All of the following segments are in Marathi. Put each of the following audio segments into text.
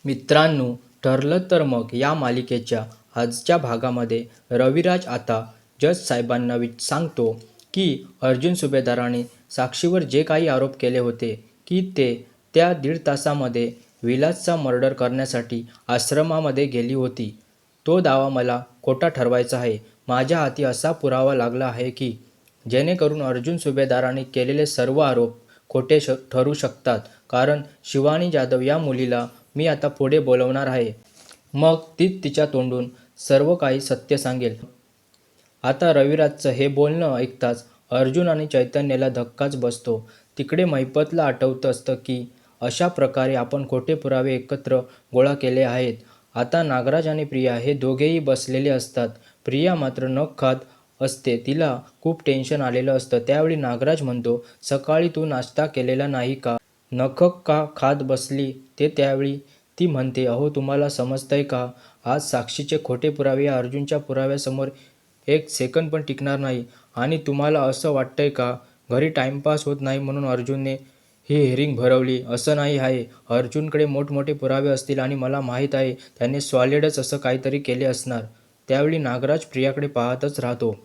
मित्रांनो, ठरलं तर मग या मालिकेच्या आजच्या भागामध्ये रविराज आता जज साहेबांना सांगतो की अर्जुन सुभेदाराने साक्षीवर जे काही आरोप केले होते की ते त्या 1.5 तासामध्ये विलासचा मर्डर करण्यासाठी आश्रमामध्ये गेली होती, तो दावा मला खोटा ठरवायचा आहे. माझ्या हाती असा पुरावा लागला आहे की जेणेकरून अर्जुन सुभेदाराने केलेले सर्व आरोप खोटे ठरू शकतात, कारण शिवानी जाधव या मुलीला मी आता पुढे बोलवणार आहे. मग तीच तिच्या तोंडून सर्व काही सत्य सांगेल. आता रविराजचं हे बोलणं ऐकताच अर्जुन आणि चैतन्याला धक्काच बसतो. तिकडे महिपतला आठवत असतं की अशा प्रकारे आपण खोटे पुरावे एकत्र गोळा केले आहेत. आता नागराज आणि प्रिया हे दोघेही बसलेले असतात. प्रिया मात्र नख खात असते. तिला खूप टेन्शन आलेलं असतं. त्यावेळी नागराज म्हणतो, सकाळी तू नाश्ता केलेला नाही का? नख का खात बसली? ते त्यावेळी ती म्हणते, अहो तुम्हाला समजतंय का? आज साक्षीचे खोटे पुरावे या अर्जुनच्या पुराव्यासमोर एक सेकंद पण टिकणार नाही. आणि तुम्हाला असं वाटतंय का घरी टाइमपास होत नाही म्हणून अर्जुनने ही हिअरिंग भरवली? असं नाही आहे. अर्जुनकडे मोठमोठे पुरावे असतील आणि मला माहीत आहे त्याने सॉलिडच असं काहीतरी केले असणार. त्यावेळी नागराज प्रियाकडे पाहतच राहतो.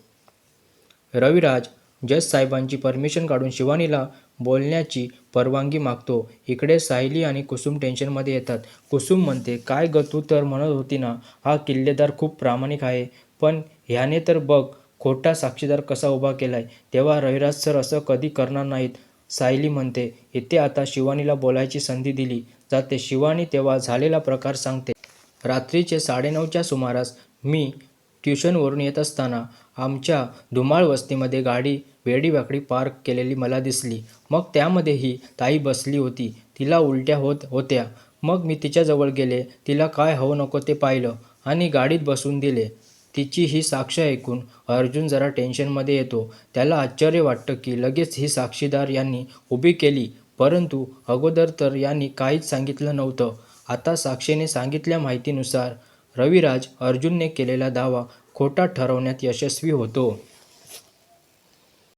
रविराज जज साहेबांची परमिशन काढून शिवानीला बोलण्याची परवानगी मागतो. इकडे सायली आणि कुसुम टेन्शनमध्ये येतात. कुसुम म्हणते, काय ग, तू तर म्हणत होती ना हा किल्लेदार खूप प्रामाणिक आहे, पण ह्याने तर बघ खोटा साक्षीदार कसा उभा केलाय. तेव्हा रविराज सर असं कधी करणार नाहीत. सायली म्हणते, इथे आता शिवानीला बोलायची संधी दिली जाते. शिवानी तेव्हा झालेला प्रकार सांगते. रात्रीचे 9:30च्या सुमारास मी ट्युशनवरून येत असताना आमच्या धुमाळ वस्तीमध्ये गाडी वेडीवाकडी पार्क केलेली मला दिसली. मग त्यामध्ये ही ताई बसली होती. तिला उलट्या होत होत्या. मग मी तिच्याजवळ गेले. तिला काय हवं नको ते पाहिलं आणि गाडीत बसवून दिले. तिची ही साक्ष ऐकून अर्जुन जरा टेन्शनमध्ये येतो. त्याला आश्चर्य वाटतं की लगेच ही साक्षीदार यांनी उभी केली, परंतु अगोदर तर यांनी काहीच सांगितलं नव्हतं. आता साक्षीने सांगितल्या माहितीनुसार रविराज अर्जुनने केलेला दावा खोटा ठरवण्यात यशस्वी होतो.